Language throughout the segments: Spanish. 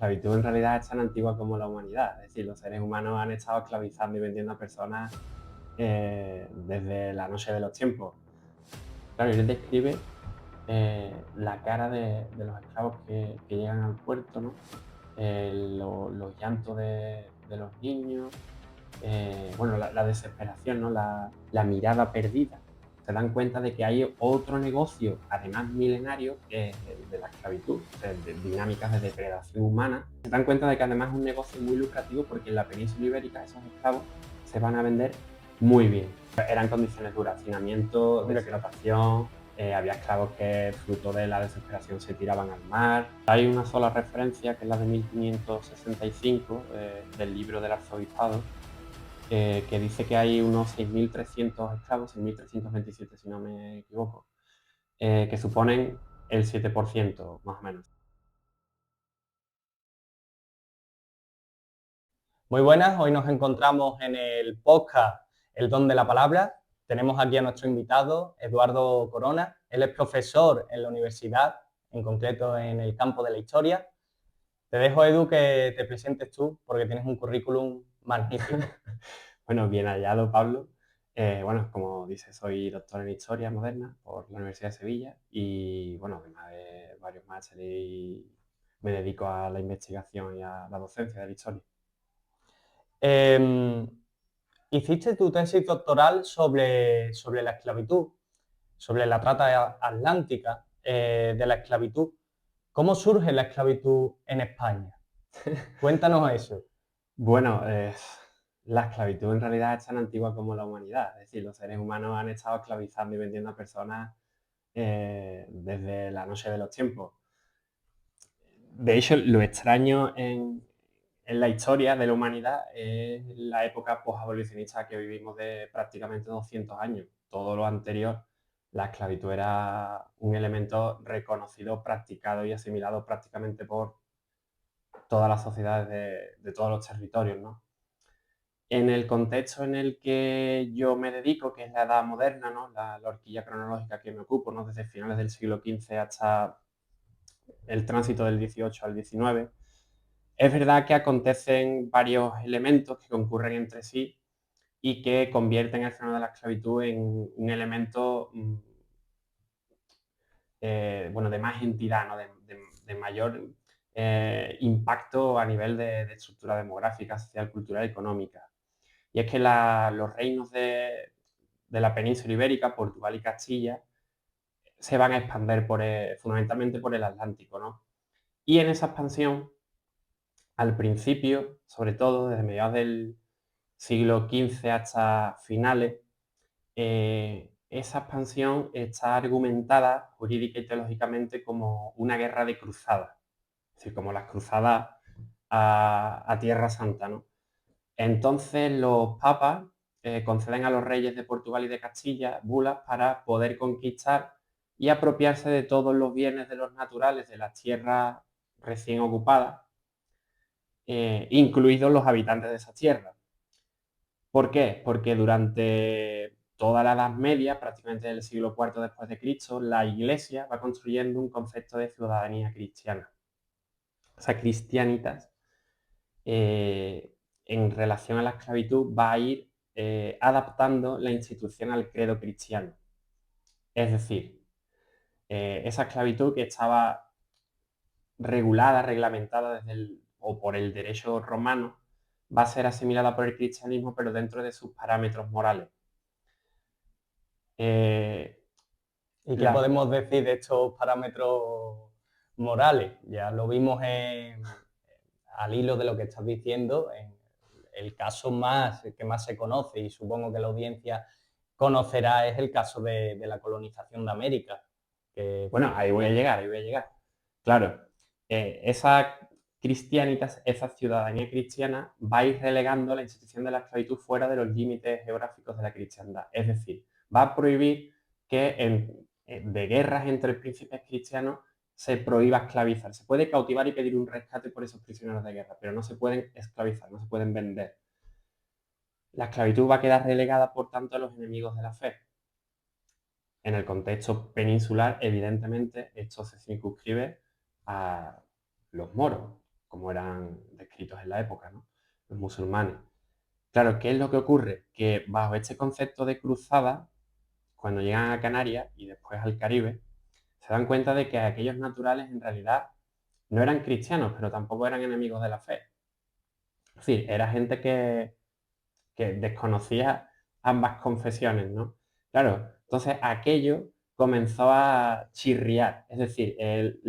esclavitud en realidad es tan antigua como la humanidad. Es decir, los seres humanos han estado esclavizando y vendiendo a personas desde la noche de los tiempos. Claro, y él describe la cara de los esclavos que llegan al puerto, ¿no? Los llantos de los niños, bueno, la desesperación, ¿no? La mirada perdida. Se dan cuenta de que hay otro negocio, además milenario, que es el de la esclavitud, de dinámicas de depredación humana. Se dan cuenta de que además es un negocio muy lucrativo porque en la península ibérica esos esclavos se van a vender muy bien. Eran condiciones de hacinamiento, de explotación, había esclavos que fruto de la desesperación se tiraban al mar. Hay una sola referencia, que es la de 1565, del libro del arzobispado, que dice que hay unos 6.300 esclavos, 6.327 si no me equivoco, que suponen el 7% más o menos. Muy buenas, hoy nos encontramos en el podcast El Don de la Palabra. Tenemos aquí a nuestro invitado, Eduardo Corona. Él es profesor en la universidad, en concreto en el campo de la historia. Te dejo, Edu, que te presentes tú, porque tienes un currículum magnífico. Bueno, bien hallado, Pablo. Bueno, como dices, soy doctor en Historia Moderna por la Universidad de Sevilla y, bueno, además de varios másteres, me dedico a la investigación y a la docencia de la historia. Eh, hiciste tu tesis doctoral sobre la esclavitud, sobre la trata atlántica de la esclavitud. ¿Cómo surge la esclavitud en España? Cuéntanos eso. Bueno, la esclavitud en realidad es tan antigua como la humanidad. Es decir, los seres humanos han estado esclavizando y vendiendo a personas desde la noche de los tiempos. De hecho, lo extraño en la historia de la humanidad es la época posabolicionista que vivimos de prácticamente 200 años. Todo lo anterior, la esclavitud era un elemento reconocido, practicado y asimilado prácticamente por todas las sociedades de todos los territorios, ¿no? En el contexto en el que yo me dedico, que es la edad moderna, ¿no? La horquilla cronológica que me ocupo, ¿no? Desde finales del siglo XV hasta el tránsito del XVIII al XIX, es verdad que acontecen varios elementos que concurren entre sí y que convierten el fenómeno de la esclavitud en un elemento bueno, de más entidad, ¿no? de mayor impacto a nivel de estructura demográfica, social, cultural y económica. Y es que los reinos de la península ibérica, Portugal y Castilla, se van a expandir fundamentalmente por el Atlántico, ¿no? Y en esa expansión, al principio, sobre todo desde mediados del siglo XV hasta finales, esa expansión está argumentada jurídica y teológicamente como una guerra de cruzadas, es decir, como las cruzadas a Tierra Santa, ¿no? Entonces los papas conceden a los reyes de Portugal y de Castilla bulas para poder conquistar y apropiarse de todos los bienes de los naturales de las tierras recién ocupadas, incluidos los habitantes de esas tierras. ¿Por qué? Porque durante toda la Edad Media, prácticamente del siglo IV después de Cristo, la Iglesia va construyendo un concepto de ciudadanía cristiana. O sea, cristianitas, en relación a la esclavitud, va a ir adaptando la institución al credo cristiano. Es decir, esa esclavitud que estaba regulada, reglamentada o por el derecho romano, va a ser asimilada por el cristianismo, pero dentro de sus parámetros morales. Eh, ¿Y qué la, podemos decir de estos parámetros morales? Ya lo vimos al hilo de lo que estás diciendo, en el caso que más se conoce y supongo que la audiencia conocerá es el caso de la colonización de América. bueno, ahí voy a llegar, ahí voy a llegar. Claro, esa cristianitas, esa ciudadanía cristiana va a ir relegando la institución de la esclavitud fuera de los límites geográficos de la cristiandad. Es decir, va a prohibir que de guerras entre príncipes cristianos se prohíba esclavizar. Se puede cautivar y pedir un rescate por esos prisioneros de guerra, pero no se pueden esclavizar, no se pueden vender. La esclavitud va a quedar relegada, por tanto, a los enemigos de la fe. En el contexto peninsular, evidentemente, esto se circunscribe a los moros. como eran descritos en la época, ¿no? Los musulmanes. Claro, ¿qué es lo que ocurre? Que bajo este concepto de cruzada, cuando llegan a Canarias y después al Caribe, se dan cuenta de que aquellos naturales en realidad no eran cristianos, pero tampoco eran enemigos de la fe. Es decir, era gente que desconocía ambas confesiones, ¿no? Claro, entonces aquello comenzó a chirriar, es decir, el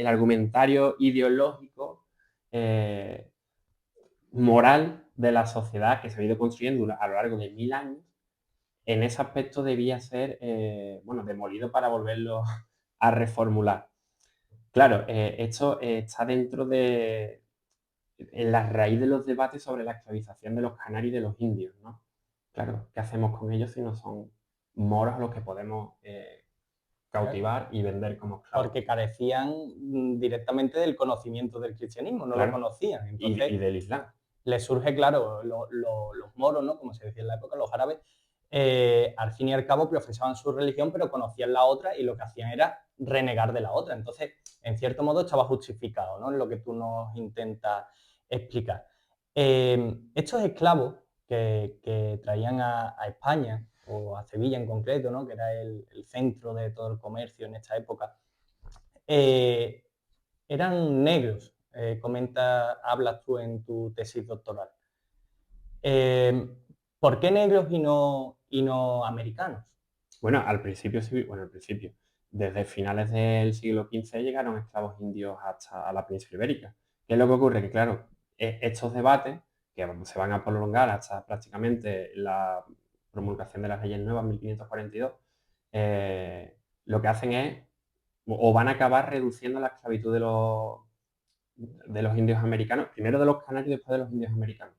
argumentario ideológico, eh, moral de la sociedad que se ha ido construyendo a lo largo de 1000 años, en ese aspecto debía ser, bueno, demolido para volverlo a reformular. Claro, esto está dentro de, en la raíz de los debates sobre la esclavización de los canarios y de los indios, ¿no? Claro, ¿qué hacemos con ellos si no son moros a los que podemos cautivar y vender como esclavos? Porque carecían directamente del conocimiento del cristianismo, no lo Claro, conocían. y Entonces, del Islam. les surge, claro, los moros, ¿no? Como se decía en la época, los árabes, al fin y al cabo profesaban su religión, pero conocían la otra y lo que hacían era renegar de la otra. Entonces, en cierto modo, estaba justificado, ¿no? En lo que tú nos intentas explicar. Estos esclavos que traían a España, o a Sevilla en concreto, ¿no? Que era el centro de todo el comercio en esta época, eh, eran negros, hablas tú en tu tesis doctoral. Eh, ¿Por qué negros y no americanos? Bueno, al principio sí, bueno, al principio. Desde finales del siglo XV llegaron esclavos indios hasta la península ibérica. ¿Qué es lo que ocurre? Que claro, estos debates, que se van a prolongar hasta prácticamente la promulgación de las leyes nuevas, 1542, lo que hacen es, o van a acabar reduciendo la esclavitud de los indios americanos, primero de los canarios y después de los indios americanos.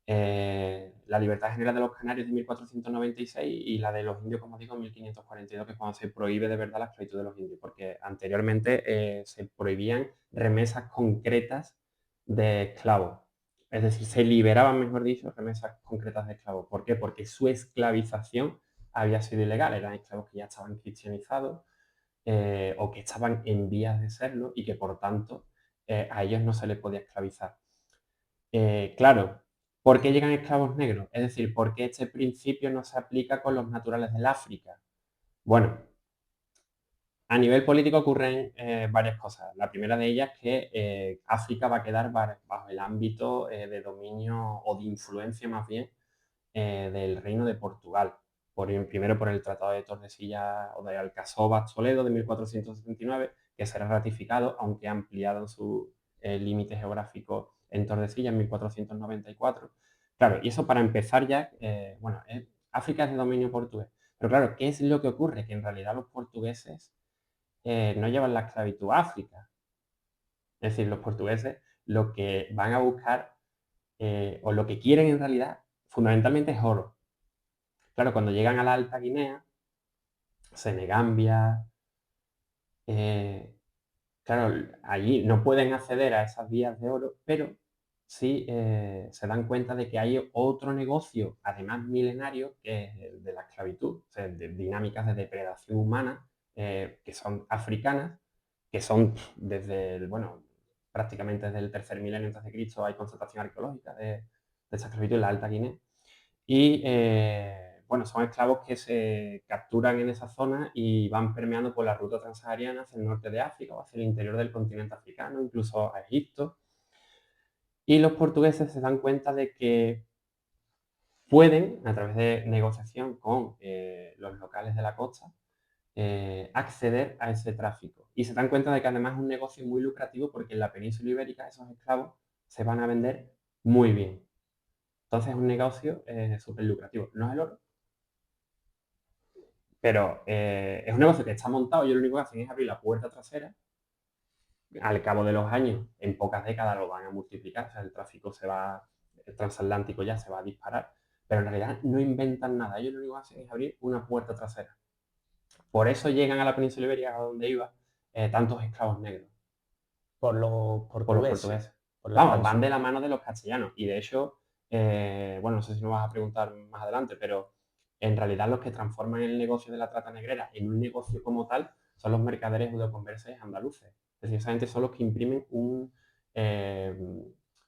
La libertad general de los canarios de 1496 y la de los indios, como digo, en 1542, que es cuando se prohíbe de verdad la esclavitud de los indios, porque anteriormente se prohibían remesas concretas de esclavos. Es decir, se liberaban, mejor dicho, remesas concretas de esclavos. ¿Por qué? Porque su esclavización había sido ilegal. Eran esclavos que ya estaban cristianizados o que estaban en vías de serlo y que, por tanto, a ellos no se les podía esclavizar. Claro, ¿por qué llegan esclavos negros? Es decir, ¿por qué este principio no se aplica con los naturales del África? Bueno, a nivel político ocurren varias cosas. La primera de ellas es que África va a quedar bajo el ámbito de dominio o de influencia más bien del Reino de Portugal. Primero por el Tratado de Tordesillas o de Alcazovas-Toledo de 1479, que será ratificado, aunque ampliado en su límite geográfico en Tordesillas en 1494. Claro, y eso para empezar ya, bueno, África es de dominio portugués. Pero claro, ¿qué es lo que ocurre? Que en realidad los portugueses no llevan la esclavitud a África. Es decir, los portugueses lo que van a buscar o lo que quieren en realidad fundamentalmente es oro. Claro, cuando llegan a la Alta Guinea, Senegambia, claro, allí no pueden acceder a esas vías de oro, pero sí se dan cuenta de que hay otro negocio, además milenario, que es el de la esclavitud, o sea, de dinámicas de depredación humana que son africanas, que son bueno, prácticamente desde el tercer milenio antes de Cristo hay constatación arqueológica de esa esclavitud en la Alta Guinea. Y bueno, son esclavos que se capturan en esa zona y van permeando por la ruta transsahariana hacia el norte de África o hacia el interior del continente africano, incluso a Egipto. Y los portugueses se dan cuenta de que pueden, a través de negociación con los locales de la costa, acceder a ese tráfico. Y se dan cuenta de que además es un negocio muy lucrativo porque en la península ibérica esos esclavos se van a vender muy bien. Entonces es un negocio súper lucrativo. No es el oro, pero es un negocio que está montado y lo único que hacen es abrir la puerta trasera. Al cabo de los años, en pocas décadas lo van a multiplicar, o sea, el tráfico el transatlántico ya se va a disparar, pero en realidad no inventan nada. Ellos lo único que hacen es abrir una puerta trasera. Por eso llegan a la península ibérica, a donde iba, tantos esclavos negros, Por los por los portugueses, portugueses. por la Vamos, van expansión. de la mano de los castellanos. Y de hecho, bueno, no sé si nos vas a preguntar más adelante, pero en realidad los que transforman el negocio de la trata negrera en un negocio como tal son los mercaderes judeoconversos andaluces. Es decir, esa gente son los que imprimen eh,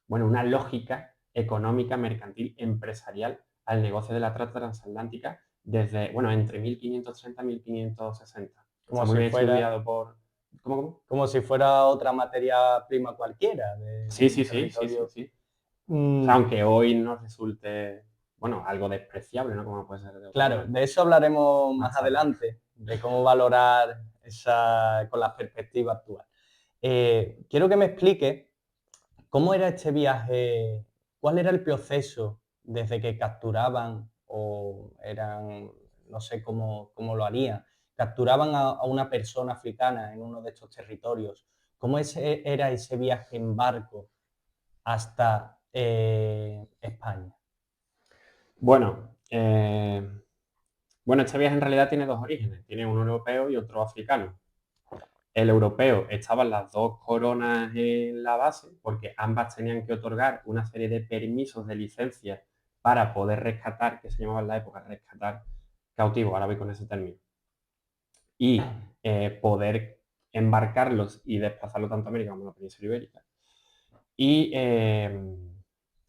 bueno, una lógica económica, mercantil, empresarial al negocio de la trata transatlántica desde, bueno, entre 1530 y 1560. Está Como muy si bien fuera, estudiado por... ¿Cómo, cómo? como si fuera otra materia prima cualquiera de Sí, un sí, sí, sí, sí, territorio. sí. O Mm, sea, aunque hoy nos resulte, bueno, algo despreciable, ¿no? Como puede ser de otra claro, manera. de eso hablaremos más Más tarde. adelante, de cómo valorar esa con la perspectiva actual. Quiero que me explique cómo era este viaje, cuál era el proceso desde que capturaban o eran, no sé cómo lo harían, capturaban a una persona africana en uno de estos territorios. ¿Cómo era ese viaje en barco hasta España? Bueno, bueno, este viaje en realidad tiene dos orígenes. Tiene un europeo y otro africano. El europeo estaban las dos coronas en la base porque ambas tenían que otorgar una serie de permisos de licencias para poder rescatar, que se llamaba en la época rescatar cautivos, ahora voy con ese término, y poder embarcarlos y desplazarlos tanto a América como a la península ibérica. Y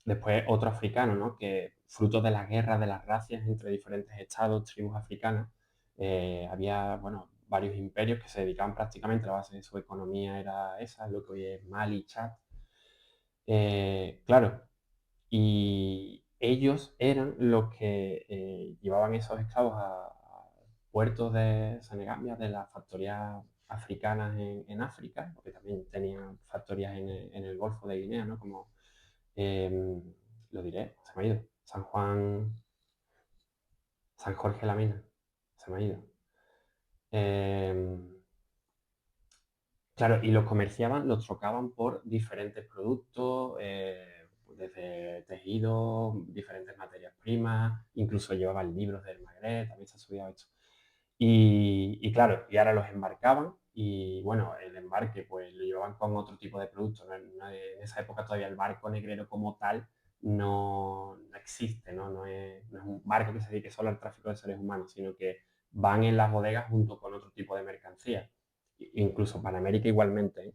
después otro africano, ¿no? Que fruto de la guerra de las razas entre diferentes estados, tribus africanas, había, bueno, varios imperios que se dedicaban prácticamente, la base de su economía era esa, lo que hoy es Mali, Chad. Claro, y ellos eran los que llevaban esos esclavos a puertos de Senegambia, de las factorías africanas en África, porque también tenían factorías en el Golfo de Guinea, ¿no? Como, lo diré, se me ha ido, San Juan, San Jorge la Mina, se me ha ido. Em, Claro, y los comerciaban, los trocaban por diferentes productos, desde tejidos, diferentes materias primas, incluso llevaban libros del Magreb, también se ha estudiado esto. Y claro, y ahora los embarcaban y bueno, el embarque pues lo llevaban con otro tipo de productos. En esa época todavía el barco negrero como tal no existe, ¿no? No es un barco que se dedique solo al tráfico de seres humanos, sino que van en las bodegas junto con otro tipo de mercancía incluso Panamérica igualmente. ¿Eh?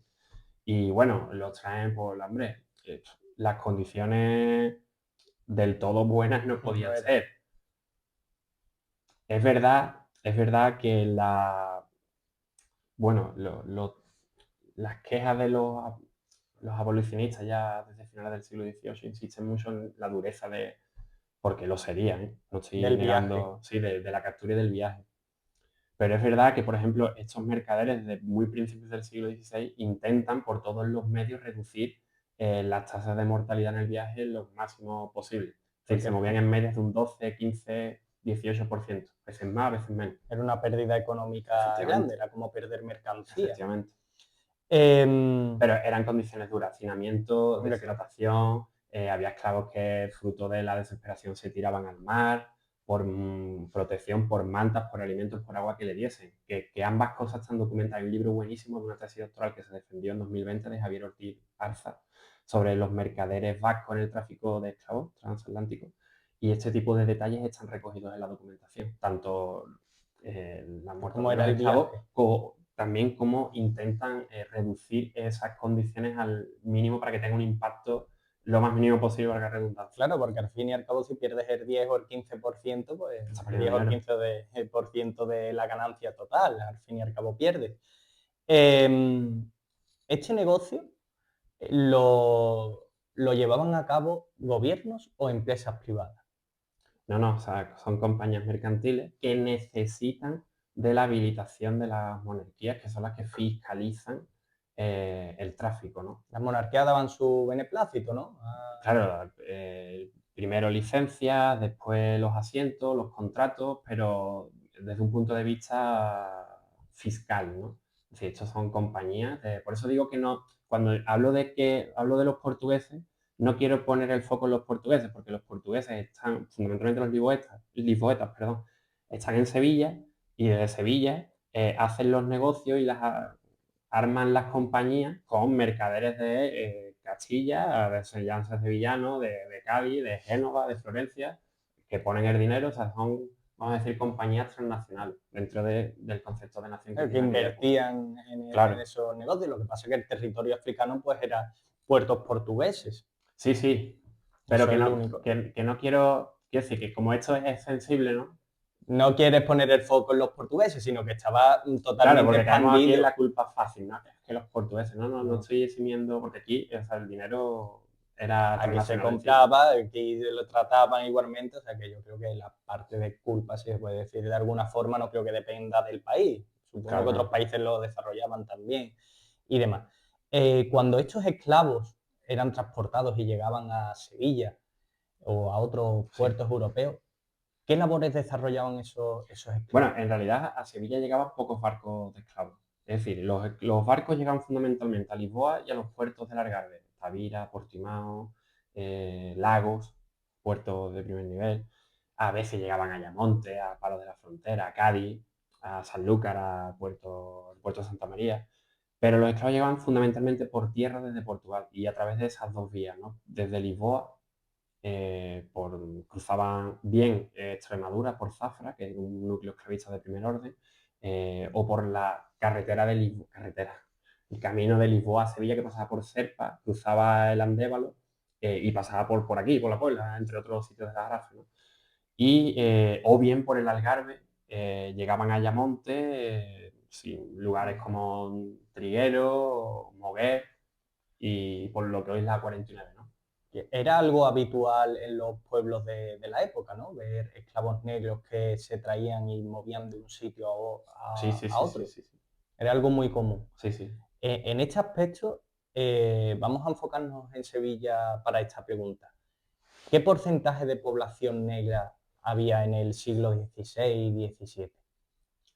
Y bueno, los traen por, hombre, las condiciones del todo buenas no No podían era. ser. Es verdad que bueno, las quejas de los abolicionistas ya desde finales del siglo XVIII insisten mucho en la dureza porque lo sería, ¿eh? No estoy Del viaje. negando, sí, de la captura y del viaje. Pero es verdad que, por ejemplo, estos mercaderes de muy principios del siglo XVI intentan por todos los medios reducir las tasas de mortalidad en el viaje lo máximo posible. Es decir, Porque se movían en medias de un 12, 15, 18%, a veces más, a veces menos. era una pérdida económica grande, Efectivamente, era como perder mercancía. efectivamente. Em, Pero eran condiciones duras, hacinamiento, Hombre, claro. deshidratación, había esclavos que fruto de la desesperación se tiraban al mar por protección, por mantas, por alimentos, por agua que le diesen. Que ambas cosas están documentadas en un libro buenísimo de una tesis doctoral que se defendió en 2020 de Javier Ortiz Arza sobre los mercaderes vascos en el tráfico de esclavos transatlánticos. Y este tipo de detalles están recogidos en la documentación, tanto la muerte ¿Cómo de era los el esclavos viaje? como también cómo intentan reducir esas condiciones al mínimo para que tenga un impacto lo más mínimo posible, para la redundancia. Claro, porque al fin y al cabo, si pierdes el 10 o el 15%, pues Está el perdiendo 10 o el dinero. 15% de la ganancia total, al fin y al cabo pierdes. Em, este negocio lo llevaban a cabo gobiernos o empresas privadas. No, no, o sea, son compañías mercantiles que necesitan de la habilitación de las monarquías, que son las que fiscalizan el tráfico, ¿no? Las monarquías daban su beneplácito, ¿no? Claro, primero licencias, después los asientos, los contratos, pero desde un punto de vista fiscal, ¿no? Es decir, estos son compañías, por eso digo que no, cuando hablo de los portugueses, no quiero poner el foco en los portugueses, porque los portugueses están, fundamentalmente los lisboetas, perdón, están en Sevilla y desde Sevilla hacen los negocios y arman las compañías con mercaderes de Castilla, de Sanllanza sevillano, de Cádiz, de Génova, de Florencia, que ponen el dinero, o sea, son, vamos a decir, compañías transnacionales dentro del concepto de nación que Que tiene aquella época. invertían en Claro, esos negocios. Lo que pasa es que el territorio africano pues era puertos portugueses. Sí, sí, pero Eso que es lo no, único. que no quiero decir que como esto es sensible, ¿no? No quieres poner el foco en los portugueses, sino que estaba Claro, totalmente porque caemos aquí en expandido. la culpa fácil, ¿no? Es que los portugueses, no No. estoy eximiendo, porque aquí, o sea, el dinero era Aquí se transnacional, es decir, compraba, aquí lo trataban igualmente, o sea que yo creo que la parte de culpa, si se puede decir de alguna forma, no creo que dependa del país. Supongo claro, que otros claro. países lo desarrollaban también y demás. Cuando estos esclavos eran transportados y llegaban a Sevilla o a otros Sí. puertos europeos, ¿qué labores desarrollaban esos esclavos? Bueno, en realidad a Sevilla llegaban pocos barcos de esclavos. Es decir, los barcos llegaban fundamentalmente a Lisboa y a los puertos del Algarve, Tavira, Portimao, Lagos, puertos de primer nivel. A veces llegaban a Ayamonte, a Palos de la Frontera, a Cádiz, a Sanlúcar, al puerto de Santa María. Pero los esclavos llegaban fundamentalmente por tierra desde Portugal y a través de esas dos vías, ¿no? Desde Lisboa cruzaban bien Extremadura por Zafra, que es un núcleo esclavista de primer orden, o por la carretera de Lisboa, el camino de Lisboa a Sevilla que pasaba por Serpa, cruzaba el Andévalo y pasaba por aquí, por la Puebla, entre otros sitios de la Gracia, ¿no? O bien por el Algarve, llegaban a Ayamonte, sí, lugares como Triguero, Moguer y por lo que hoy es la 49, ¿no? Que era algo habitual en los pueblos de la época, ¿no? Ver esclavos negros que se traían y movían de un sitio Sí, sí, a sí, sí, otro. sí, sí. Era algo muy común. Sí, sí. En este aspecto, vamos a enfocarnos en Sevilla para esta pregunta. ¿Qué porcentaje de población negra había en el siglo XVI y XVII?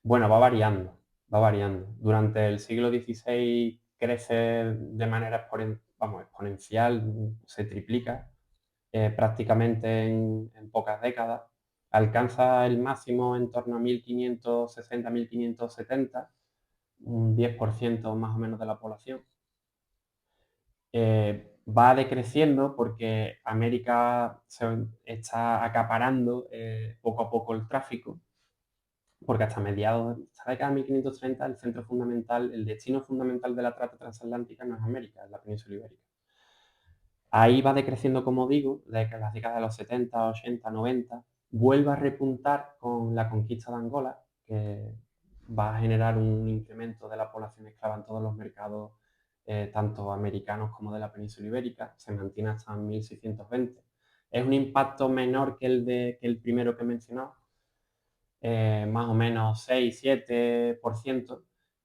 Bueno, va variando, va variando. Durante el siglo XVI crece de manera exponencial, se triplica prácticamente en pocas décadas. Alcanza el máximo en torno a 1560, 1570, un 10% más o menos de la población. Va decreciendo porque América se está acaparando poco a poco el tráfico, porque hasta mediados de la década de 1530 el centro fundamental, el destino fundamental de la trata transatlántica no es América, es la península ibérica. Ahí va decreciendo, como digo, desde las décadas de los 70, 80, 90, vuelve a repuntar con la conquista de Angola, que va a generar un incremento de la población esclava en todos los mercados, tanto americanos como de la península ibérica, se mantiene hasta 1620. Es un impacto menor que el primero que he mencionado, más o menos 6-7%,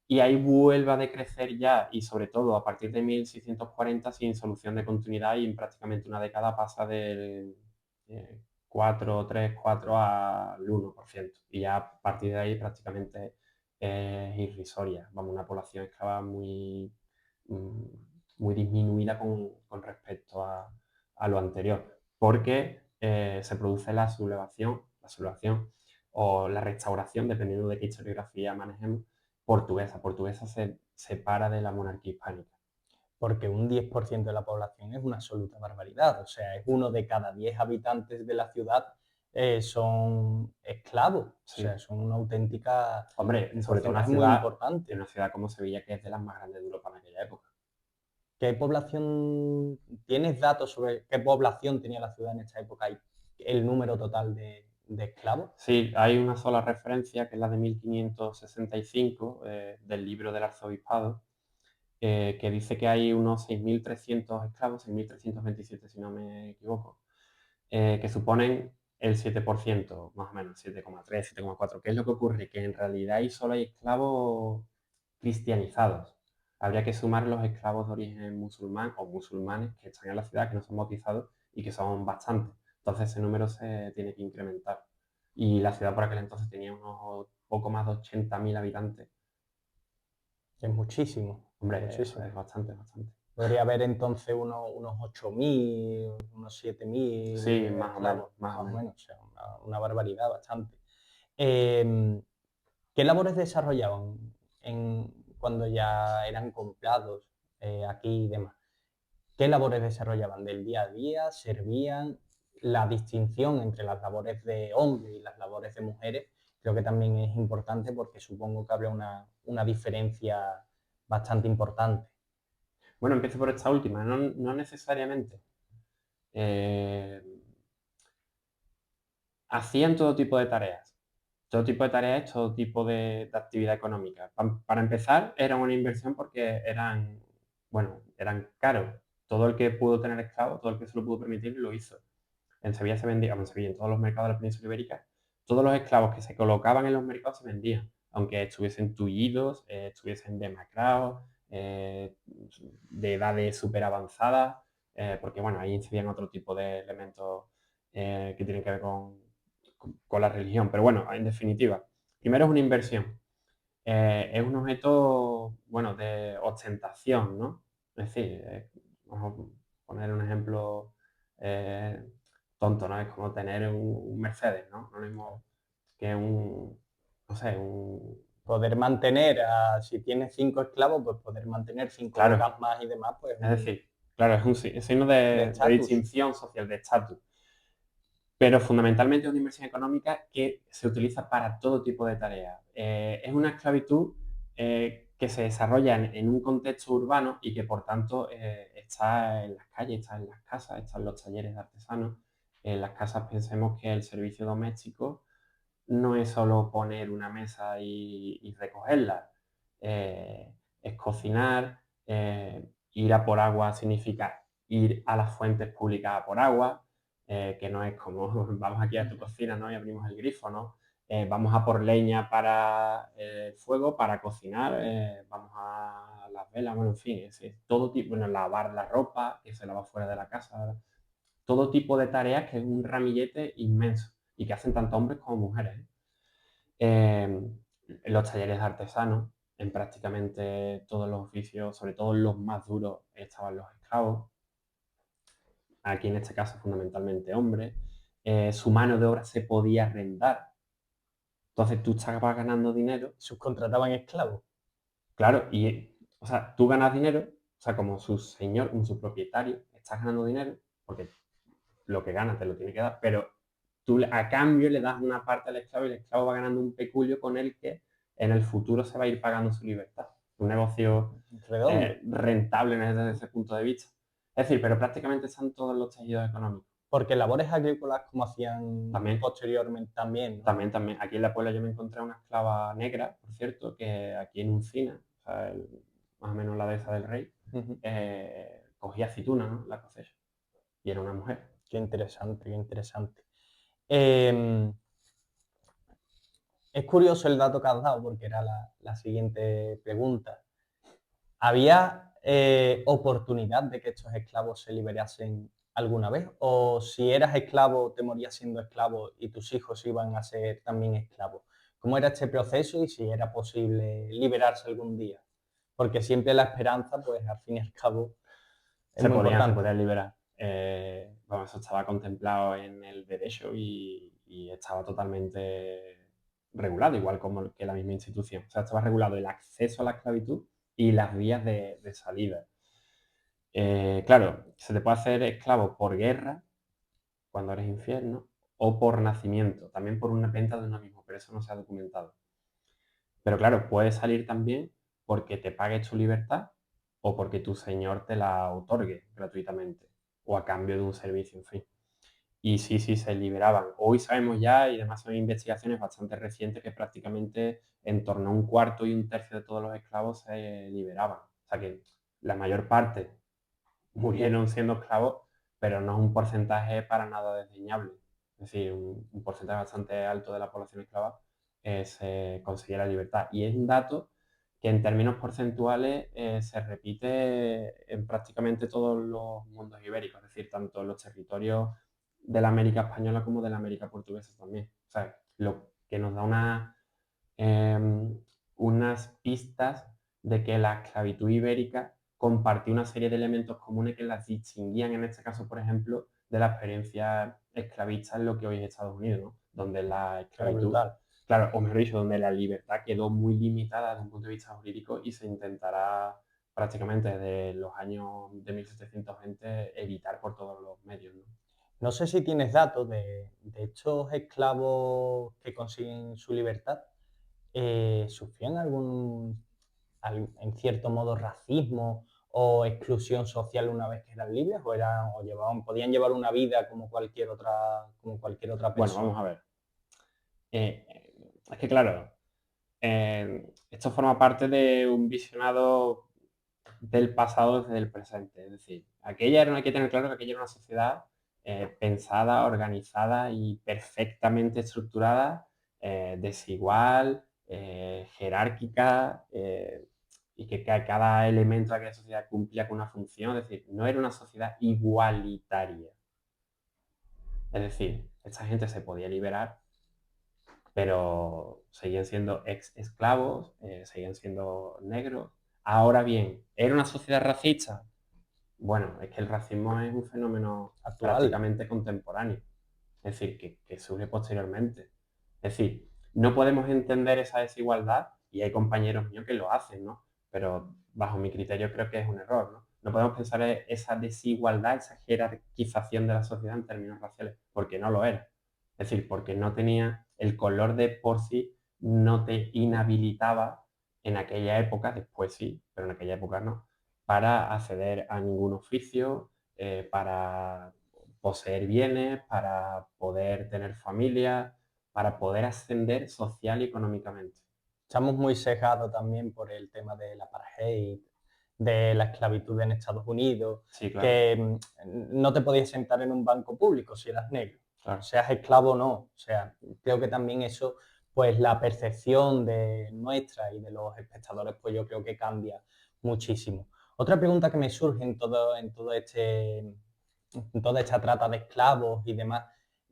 y ahí vuelve a decrecer ya, y sobre todo a partir de 1640 sin solución de continuidad, y en prácticamente una década pasa del 4, 3, 4 al 1%, y ya a partir de ahí prácticamente es irrisoria. Vamos, una población esclava mm, muy disminuida con respecto a lo anterior, porque se produce la sublevación o la restauración, dependiendo de qué historiografía manejemos, portuguesa. Portuguesa se separa de la monarquía hispánica. Porque un 10% de la población es una absoluta barbaridad. O sea, es uno de cada 10 habitantes de la ciudad son esclavos. O sea, Sí. son una auténtica, Hombre, un sobre todo porcentaje muy en importante. una ciudad como Sevilla, que es de las más grandes de Europa en aquella época. ¿Qué población, tienes datos sobre qué población tenía la ciudad en esta época y el número total de esclavos? Sí, hay una sola referencia, que es la de 1565, del libro del arzobispado, que dice que hay unos 6.300 esclavos, 6.327 si no me equivoco, que suponen el 7%, más o menos, 7,3, 7,4. ¿Qué es lo que ocurre? Que en realidad ahí solo hay esclavos cristianizados. Habría que sumar los esclavos de origen musulmán o musulmanes que están en la ciudad, que no son bautizados y que son bastantes. Entonces ese número se tiene que incrementar. Y la ciudad por aquel entonces tenía unos poco más de 80.000 habitantes. Es muchísimo, es Hombre, eso muchísimo. es bastante, bastante. Podría haber entonces unos 8.000, unos 7.000 Sí, más o menos, esclavos, más o más o menos. menos, o sea, una barbaridad bastante. Eh, ¿Qué labores desarrollaban cuando ya eran comprados aquí y demás? ¿Qué labores desarrollaban del día a día? ¿Servían? La distinción entre las labores de hombres y las labores de mujeres creo que también es importante porque supongo que habría una diferencia bastante importante. Bueno, empiezo por esta última, no necesariamente. Eh, hacían todo tipo de tareas. Todo tipo de tareas, todo tipo de actividad económica. Para empezar, era una inversión porque eran, bueno, eran caros. Todo el que pudo tener esclavos, todo el que se lo pudo permitir, lo hizo. En Sevilla se vendía, bueno, en Sevilla, en todos los mercados de la península ibérica, todos los esclavos que se colocaban en los mercados se vendían, aunque estuviesen tullidos, estuviesen demacrados, de edades súper avanzadas, porque bueno, ahí incidían otro tipo de elementos que tienen que ver con la religión. Pero bueno, en definitiva, primero es una inversión. Es un objeto, bueno, de ostentación, ¿no? Es decir, vamos a poner un ejemplo eh, tonto, ¿no? Es como tener un Mercedes, ¿no? No lo mismo que no sé, Poder mantener, si tienes 5 esclavos, pues poder mantener 5 claro, bocas más y demás, pues es decir, claro, es un signo de de estatus. distinción social, de estatus. Pero fundamentalmente es una inversión económica que se utiliza para todo tipo de tareas. Es una esclavitud que se desarrolla en un contexto urbano y que por tanto está en las calles, está en las casas, está en los talleres de artesanos. En las casas pensemos que el servicio doméstico no es solo poner una mesa y recogerla. Es cocinar, ir a por agua significa ir a las fuentes públicas a por agua, que no es como vamos aquí a tu cocina, ¿no? Y abrimos el grifo, ¿no? Vamos a por leña para el fuego, para cocinar, vamos a las velas, bueno, en fin, es todo tipo, bueno, lavar la ropa, que se lava fuera de la casa, todo tipo de tareas que es un ramillete inmenso y que hacen tanto hombres como mujeres. En los talleres de artesanos, en prácticamente todos los oficios, sobre todo los más duros, estaban los esclavos. Aquí en este caso fundamentalmente hombres. Su mano de obra se podía arrendar. Entonces tú estabas ganando dinero, Subcontrataban esclavos. claro, y o sea, tú ganas dinero, o sea, como su señor, como su propietario, estás ganando dinero, porque lo que ganas te lo tiene que dar, pero tú a cambio le das una parte al esclavo y el esclavo va ganando un peculio con el que en el futuro se va a ir pagando su libertad. Un negocio Redondo. rentable desde ese punto de vista. Es decir, pero prácticamente están todos los tejidos económicos. Porque labores agrícolas como hacían También, posteriormente también, ¿no? también. Aquí en la Puebla yo me encontré una esclava negra, por cierto, que aquí en Uncina, o sea, más o menos la dehesa del rey, Ujú. cogía aceituna, ¿no? La cosecha. Y era una mujer. Qué interesante, qué interesante. Em, es curioso el dato que has dado porque era la siguiente pregunta. ¿Había oportunidad de que estos esclavos se liberasen alguna vez? ¿O si eras esclavo, te morías siendo esclavo y tus hijos iban a ser también esclavos? ¿Cómo era este proceso y si era posible liberarse algún día? Porque siempre la esperanza, pues al fin y al cabo, es muy Se importante. podían liberar. Bueno, eso estaba contemplado en el derecho y estaba totalmente regulado, igual como que la misma institución. O sea, estaba regulado el acceso a la esclavitud y las vías de salida. Claro, se te puede hacer esclavo por guerra, cuando eres infiel, ¿no? O por nacimiento, también por una venta de uno mismo, pero eso no se ha documentado. Pero claro, puede salir también porque te pagues tu libertad o porque tu señor te la otorgue gratuitamente o a cambio de un servicio, en fin. Y sí, sí, se liberaban. Hoy sabemos ya, y además son investigaciones bastante recientes, que prácticamente en torno a un cuarto y un tercio de todos los esclavos se liberaban. O sea que la mayor parte murieron siendo esclavos, pero no es un porcentaje para nada desdeñable. Es decir, un porcentaje bastante alto de la población esclava se conseguía la libertad. Y es un dato que en términos porcentuales se repite en prácticamente todos los mundos ibéricos, es decir, tanto en los territorios de la América española como de la América portuguesa también. O sea, lo que nos da unas pistas de que la esclavitud ibérica compartía una serie de elementos comunes que las distinguían, en este caso, por ejemplo, de la experiencia esclavista en lo que hoy es Estados Unidos, ¿no? Donde la Era esclavitud, brutal. claro, o mejor dicho, donde la libertad quedó muy limitada desde un punto de vista jurídico y se intentará prácticamente desde los años de 1720 evitar por todos los medios, ¿no? No sé si tienes datos de estos esclavos que consiguen su libertad. ¿Sufrían en cierto modo, racismo o exclusión social una vez que eran libres o podían llevar una vida como cualquier otra Bueno, persona? vamos a ver. Es que claro, esto forma parte de un visionado del pasado desde el presente. Es decir, hay que tener claro que aquella era una sociedad pensada, organizada y perfectamente estructurada, desigual, jerárquica, y que cada elemento de aquella sociedad cumplía con una función. Es decir, no era una sociedad igualitaria. Es decir, esta gente se podía liberar, pero seguían siendo ex esclavos, seguían siendo negros. Ahora bien, ¿era una sociedad racista? Bueno, es que el racismo es un fenómeno Actual. prácticamente contemporáneo, es decir, que surge posteriormente. Es decir, no podemos entender esa desigualdad, y hay compañeros míos que lo hacen, ¿no? Pero bajo mi criterio creo que es un error, ¿no? No podemos pensar en esa desigualdad, esa jerarquización de la sociedad en términos raciales, porque no lo era. Es decir, porque no tenía el color de por sí, no te inhabilitaba en aquella época, después sí, pero en aquella época no, para acceder a ningún oficio, para poseer bienes, para poder tener familia, para poder ascender social y económicamente. Estamos muy cegados también por el tema del apartheid, de la esclavitud en Estados Unidos, Sí, claro, que no te podías sentar en un banco público si eras negro, claro. seas esclavo o no. O sea, creo que también eso, pues la percepción de nuestra y de los espectadores, pues yo creo que cambia muchísimo. Otra pregunta que me surge en toda esta trata de esclavos y demás,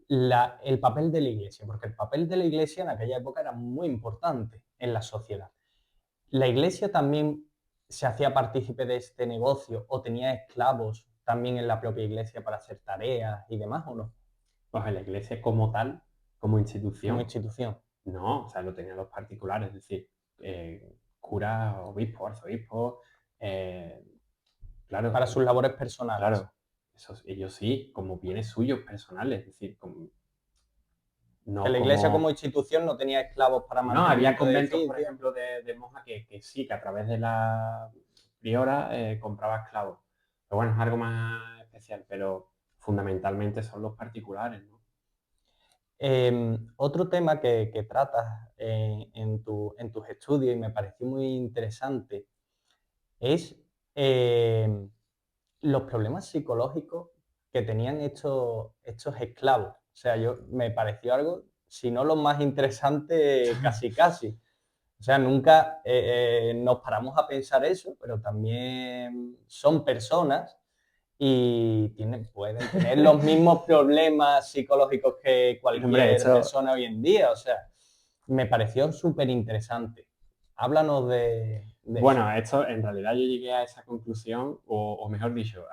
el papel de la iglesia, porque el papel de la iglesia en aquella época era muy importante en la sociedad. ¿La iglesia también se hacía partícipe de este negocio o tenía esclavos también en la propia iglesia para hacer tareas y demás o no? Pues en la iglesia como tal, como Como institución, institución. no, o sea, lo tenían los particulares, es decir, curas, obispos, arzobispos, eh, Para claro, sus labores personales. claro, ellos sí, como bienes suyos personales, es decir, Que no la iglesia como como. institución no tenía esclavos para No, había mantenimiento de conventos, por edificios. ejemplo, de monjas que sí, que a través de la priora compraba esclavos. Pero bueno, es algo más especial, pero fundamentalmente son los particulares, ¿no? Otro tema que tratas en tus estudios y me pareció muy interesante es em, los problemas psicológicos que tenían estos esclavos. O sea, me pareció algo, si no lo más interesante, casi casi. O sea, nunca nos paramos a pensar eso, pero también son personas y pueden tener los mismos problemas psicológicos que Hombre, cualquier esto, persona hoy en día. O sea, me pareció súper interesante. Háblanos de eso. bueno, esto en realidad yo llegué a esa conclusión, o mejor dicho,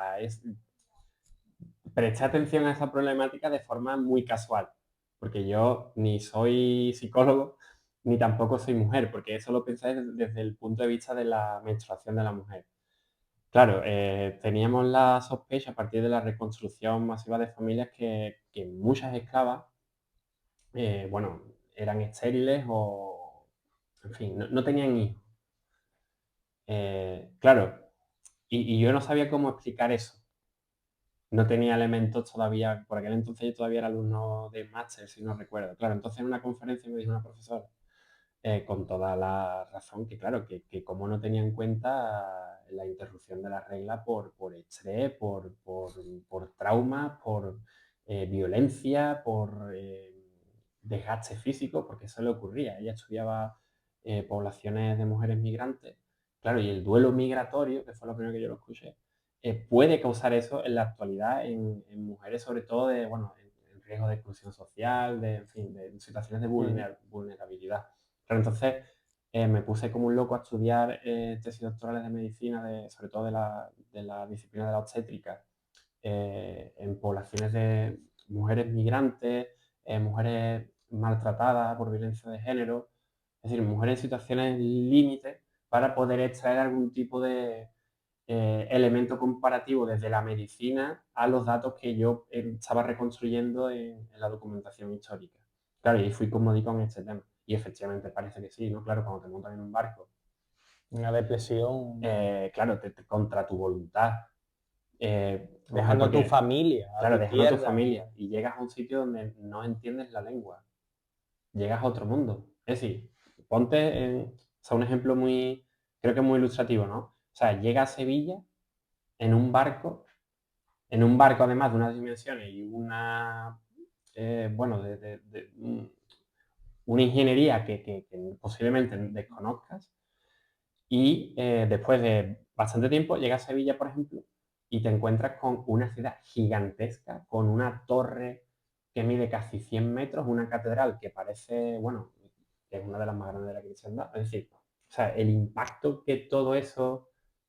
presté atención a esa problemática de forma muy casual, porque yo ni soy psicólogo, ni tampoco soy mujer, porque eso lo pensé desde el punto de vista de la menstruación de la mujer. Claro, teníamos la sospecha a partir de la reconstrucción masiva de familias que muchas esclavas, bueno, eran estériles o, en fin, no tenían hijos. Claro, y yo no sabía cómo explicar eso. No tenía elementos todavía, por aquel entonces yo todavía era alumno de máster, si no recuerdo. Claro, entonces en una conferencia me dijo una profesora, con toda la razón, que claro, que como no tenía en cuenta la interrupción de la regla por estrés, por traumas, por violencia, por desgaste físico, porque eso le ocurría. Ella estudiaba poblaciones de mujeres migrantes, claro, y el duelo migratorio, que fue lo primero que yo lo escuché, puede causar eso en la actualidad en mujeres, sobre todo bueno, en riesgo de exclusión social, en fin, de situaciones de Ujú. vulnerabilidad. Pero entonces me puse como un loco a estudiar tesis doctorales de medicina, sobre todo de la disciplina de la obstétrica, en poblaciones de mujeres migrantes, mujeres maltratadas por violencia de género, es decir, mujeres en situaciones límite, para poder extraer algún tipo de elemento comparativo desde la medicina a los datos que yo estaba reconstruyendo en la documentación histórica. Claro, y fui como di con este tema. Y efectivamente parece que sí, ¿no? Claro, cuando te montan en un barco Una depresión, claro, contra tu voluntad. Vamos a ver, dejando a tu porque, familia, a claro, tu dejando a tu tierra. familia y llegas a un sitio donde no entiendes la lengua, llegas a otro mundo. Es decir, ponte, o sea, un ejemplo muy, creo que muy ilustrativo, ¿no? O sea, llega a Sevilla en un barco, además de unas dimensiones y una, bueno, una ingeniería que posiblemente desconozcas. Y después de bastante tiempo llegas a Sevilla, por ejemplo, y te encuentras con una ciudad gigantesca, con una torre que mide casi 100 metros, una catedral que parece, bueno, que es una de las más grandes de la cristiandad. Es decir, o sea, el impacto que todo eso,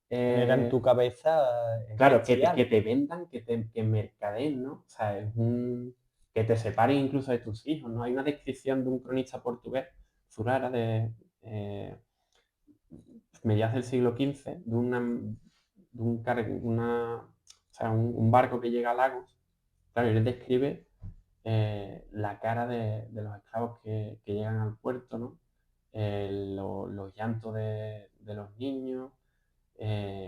Genera en tu eh, cabeza es claro, que bestial. te vendan, que mercadeen, ¿no? O sea, que te separen incluso de tus hijos, ¿no? Hay una descripción de un cronista portugués, Zurara, eh, mediados del siglo XV, o sea, un barco que llega a Lagos. Claro, y él describe la cara de los esclavos que llegan al puerto, ¿no? Los llantos de los niños,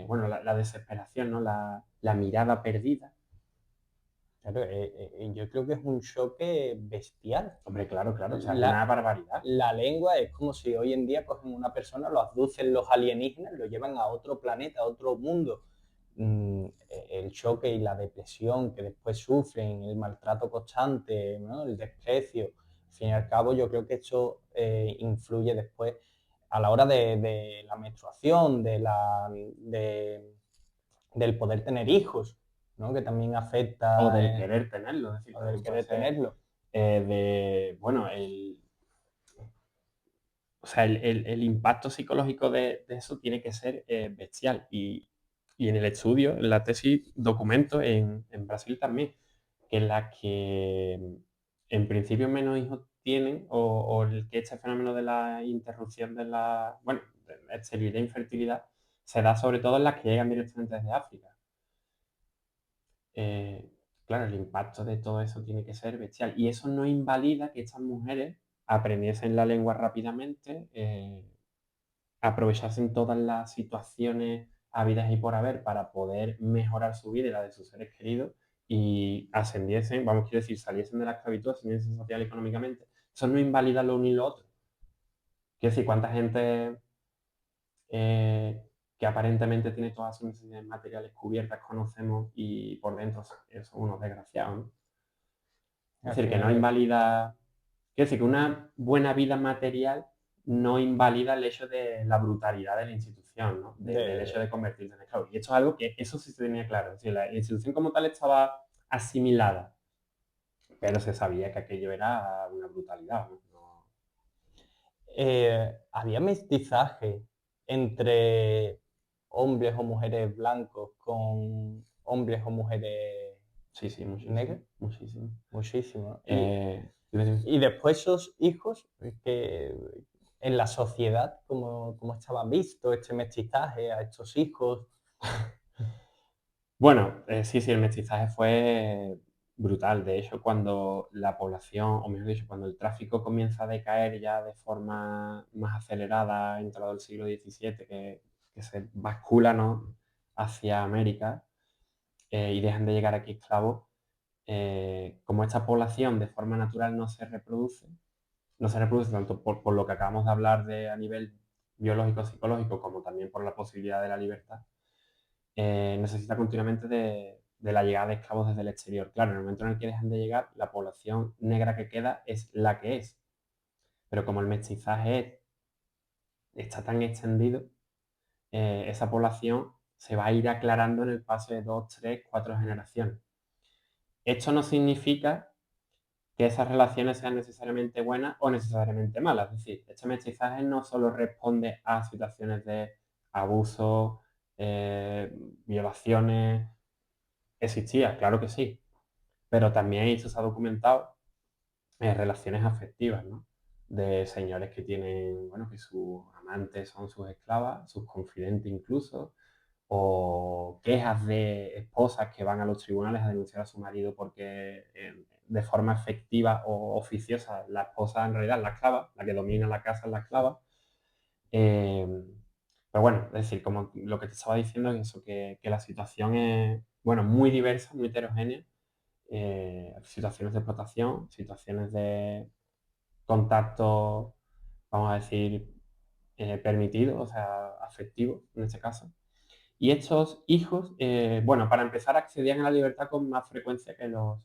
bueno, la desesperación, ¿no? La mirada perdida. Claro, yo creo que es un choque bestial. Hombre, claro, claro, o sea, es La, una barbaridad. la lengua es como si hoy en día cogen una persona, lo abducen los alienígenas, lo llevan a otro planeta, a otro mundo. El choque y la depresión que después sufren, el maltrato constante, ¿no? El desprecio. Al fin y al cabo, yo creo que esto influye después a la hora de la menstruación, del poder tener hijos, ¿no? Que también O afecta del querer tenerlo, es decir, o del también puede querer ser tenerlo. bueno, o sea, el impacto psicológico de eso tiene que ser bestial. Y en el estudio, en la tesis, documento en Brasil también, que las que en principio menos hijos tienen, o el que este fenómeno de la interrupción de la, bueno, de la esterilidad e infertilidad, se da sobre todo en las que llegan directamente desde África. Eh, claro, el impacto de todo eso tiene que ser bestial. Y eso no invalida que estas mujeres aprendiesen la lengua rápidamente, aprovechasen todas las situaciones habidas y por haber para poder mejorar su vida y la de sus seres queridos y ascendiesen, vamos, quiero decir, saliesen de la esclavitud, ascendiesen social y económicamente. Eso no invalida lo uno y lo otro. Quiero decir, cuánta gente eh, que aparentemente tiene todas sus necesidades materiales cubiertas conocemos y por dentro son unos desgraciados, ¿no? Es Al decir, que no final, invalida. Quiero decir que una buena vida material no invalida el hecho de la brutalidad de la institución, ¿no? Del hecho de convertirse en esclavo. Y esto es algo que eso sí se tenía claro. Es decir, la institución como tal estaba asimilada, pero se sabía que aquello era una brutalidad, ¿no? había mestizaje entre hombres o mujeres blancos con hombres o mujeres Sí, sí, negras, muchísimo, muchísimo. muchísimo. Dime, dime. Y después esos hijos que en la sociedad, como estaba visto este mestizaje a estos hijos. Bueno, sí, sí, el mestizaje fue brutal. De hecho, cuando la población, o mejor dicho, cuando el tráfico comienza a decaer ya de forma más acelerada, entrado el siglo XVII, que se bascula, ¿no? Hacia América y dejan de llegar aquí esclavos, como esta población de forma natural no se reproduce tanto por lo que acabamos de hablar de a nivel biológico, psicológico, como también por la posibilidad de la libertad, necesita continuamente de la llegada de esclavos desde el exterior. Claro, en el momento en el que dejan de llegar, la población negra que queda es la que es. Pero como el mestizaje está tan extendido, esa población se va a ir aclarando en el paso de dos, tres, cuatro generaciones. Esto no significa que esas relaciones sean necesariamente buenas o necesariamente malas. Es decir, este mestizaje no solo responde a situaciones de abuso, violaciones. Existía, claro que sí, pero también esto se ha documentado en relaciones afectivas, ¿no? De señores que tienen, bueno, que sus amantes son sus esclavas, sus confidentes incluso, o quejas de esposas que van a los tribunales a denunciar a su marido porque de forma efectiva o oficiosa la esposa en realidad es la esclava, la que domina la casa es la esclava. Eh, Pero bueno, es decir, como lo que te estaba diciendo es eso, que la situación es, bueno, muy diversa, muy heterogénea. Situaciones de explotación, situaciones de contacto, vamos a decir, permitido, o sea, afectivo en este caso. Y estos hijos, bueno, para empezar, accedían a la libertad con más frecuencia que los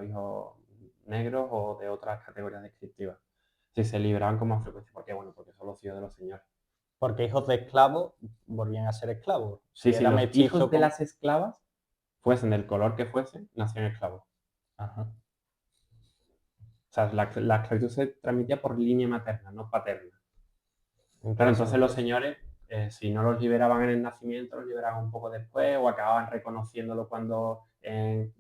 hijos negros o de otras categorías descriptivas. Sí, se liberaban con más frecuencia. ¿Por qué? Bueno, porque son los hijos de los señores. Porque hijos de esclavos volvían a ser esclavos. Sí, Si sí, era los mestizo hijos de con... las esclavas, fuesen del color que fuesen, nacían esclavos. Ajá, O sea, la esclavitud se transmitía por línea materna, no paterna. Claro, entonces interesante los eso. señores, si no los liberaban en el nacimiento, los liberaban un poco después o acababan reconociéndolo cuando en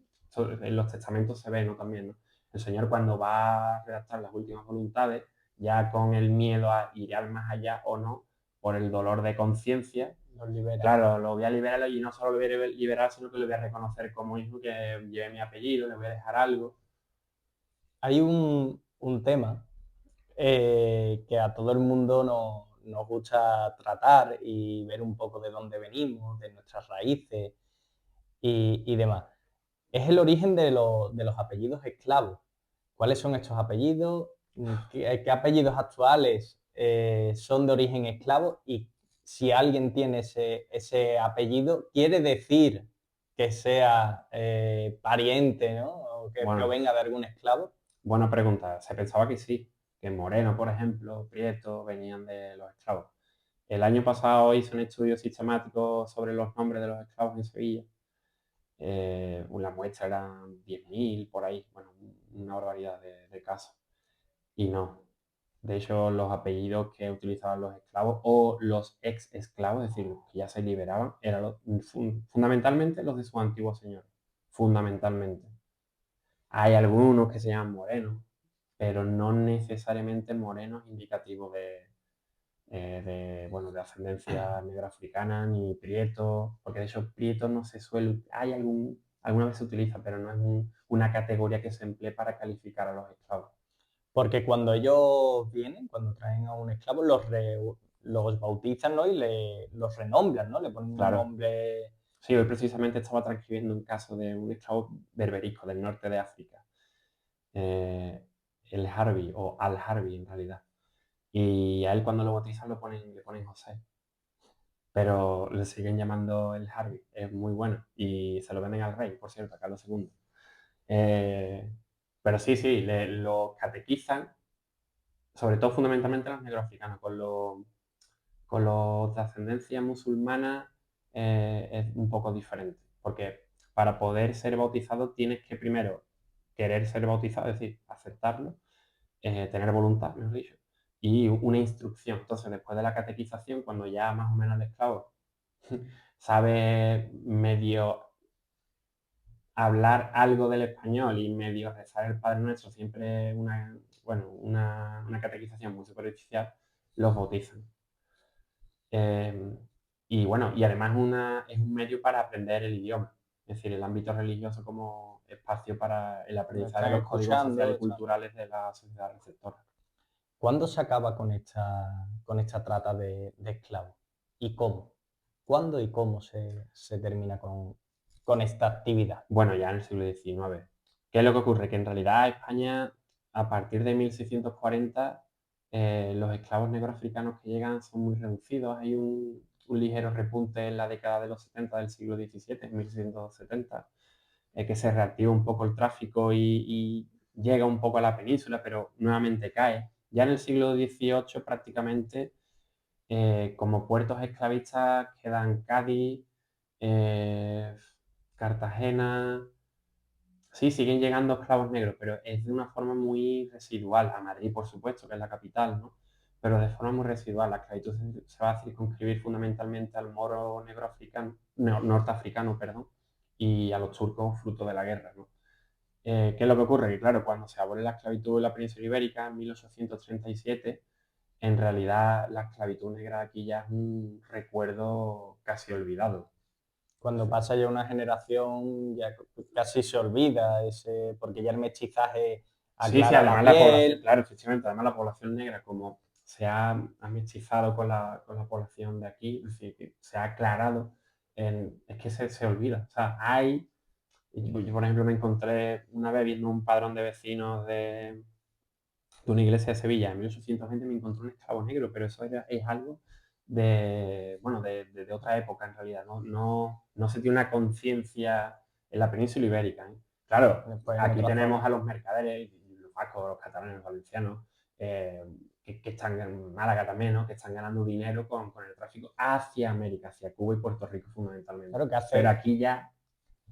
los testamentos se ve, ¿no? También, ¿no? El señor cuando va a redactar las últimas voluntades, ya con el miedo a ir al más allá o no, por el dolor de conciencia, Los libera. claro, lo voy a liberar y no solo lo voy a liberar, sino que lo voy a reconocer como hijo, que lleve mi apellido, le voy a dejar algo. Hay un tema que a todo el mundo nos gusta tratar y ver un poco de dónde venimos, de nuestras raíces y demás. Es el origen de los apellidos esclavos. ¿Cuáles son estos apellidos? ¿Qué apellidos actuales son de origen esclavo? Y si alguien tiene ese apellido, quiere decir que sea pariente, ¿no? O que Bueno, provenga de algún esclavo. buena pregunta. Se pensaba que sí, que Moreno, por ejemplo, Prieto, venían de los esclavos. El año pasado hice un estudio sistemático sobre los nombres de los esclavos en Sevilla. La muestra eran 10.000 por ahí, bueno, una barbaridad de casos. Y no. De hecho, los apellidos que utilizaban los esclavos o los ex esclavos, es decir, los que ya se liberaban, eran fundamentalmente los de sus antiguos señores. Fundamentalmente. Hay algunos que se llaman morenos, pero no necesariamente morenos indicativos bueno, de ascendencia negra africana, ni prieto, porque de hecho prieto no se suele, alguna vez se utiliza, pero no es una categoría que se emplee para calificar a los esclavos. Porque cuando ellos vienen, cuando traen a un esclavo, los bautizan, ¿no? Y los renombran, ¿no? Le ponen un Claro. nombre. Sí, hoy precisamente estaba transcribiendo un caso de un esclavo berberico del norte de África, eh, el Harvey, o Al Harvey en realidad. Y a él cuando lo bautizan le ponen José, pero le siguen llamando el Harvey. Es muy bueno y se lo venden al rey, por cierto, a Carlos II. Eh, pero sí, sí, lo catequizan, sobre todo fundamentalmente los negroafricanos, con los de ascendencia musulmana es un poco diferente, porque para poder ser bautizado tienes que primero querer ser bautizado, es decir, aceptarlo, tener voluntad, mejor dicho, y una instrucción. Entonces, después de la catequización, cuando ya más o menos el esclavo sabe medio hablar algo del español y medio rezar el Padre Nuestro, siempre una catequización muy superficial, los bautizan. Eh, y bueno, y además es un medio para aprender el idioma, es decir, el ámbito religioso como espacio para el Lo aprendizaje de están los códigos sociales escuchando. y culturales de la sociedad receptora. ¿Cuándo se acaba con esta trata de esclavos? ¿Y cómo? ¿Cuándo y cómo se termina con esta actividad? Bueno, ya en el siglo XIX. ¿Qué es lo que ocurre? Que en realidad España, a partir de 1640, los esclavos negroafricanos que llegan son muy reducidos. Hay un ligero repunte en la década de los 70 del siglo XVII, en 1670, que se reactiva un poco el tráfico y llega un poco a la península, pero nuevamente cae. Ya en el siglo XVIII prácticamente como puertos esclavistas quedan Cádiz, eh, Cartagena. Sí, siguen llegando esclavos negros, pero es de una forma muy residual. A Madrid, por supuesto, que es la capital, ¿no? Pero de forma muy residual. La esclavitud se va a circunscribir fundamentalmente al moro negro africano, norteafricano, perdón, y a los turcos fruto de la guerra, ¿no? ¿Qué es lo que ocurre? Que claro, cuando se abole la esclavitud en la península ibérica en 1837, en realidad la esclavitud negra aquí ya es un recuerdo casi olvidado. Cuando pasa ya una generación, ya casi se olvida porque ya el mestizaje Sí, sí, aclara la además la población, piel. claro, efectivamente, además la población negra como se ha amistizado con la población de aquí, es decir, que se ha aclarado, es que se olvida. O sea, yo, por ejemplo, me encontré una vez viendo un padrón de vecinos de una iglesia de Sevilla en 1820, me encontré un esclavo negro, pero eso es algo bueno, de otra época en realidad, no se tiene una conciencia en la península ibérica, ¿eh? Claro, Después en aquí otra tenemos zona. a los mercaderes, los vascos, los catalanes, los valencianos, eh, que están en Málaga también, ¿no? Que están ganando dinero con el tráfico hacia América, hacia Cuba y Puerto Rico fundamentalmente. Claro Pero aquí ya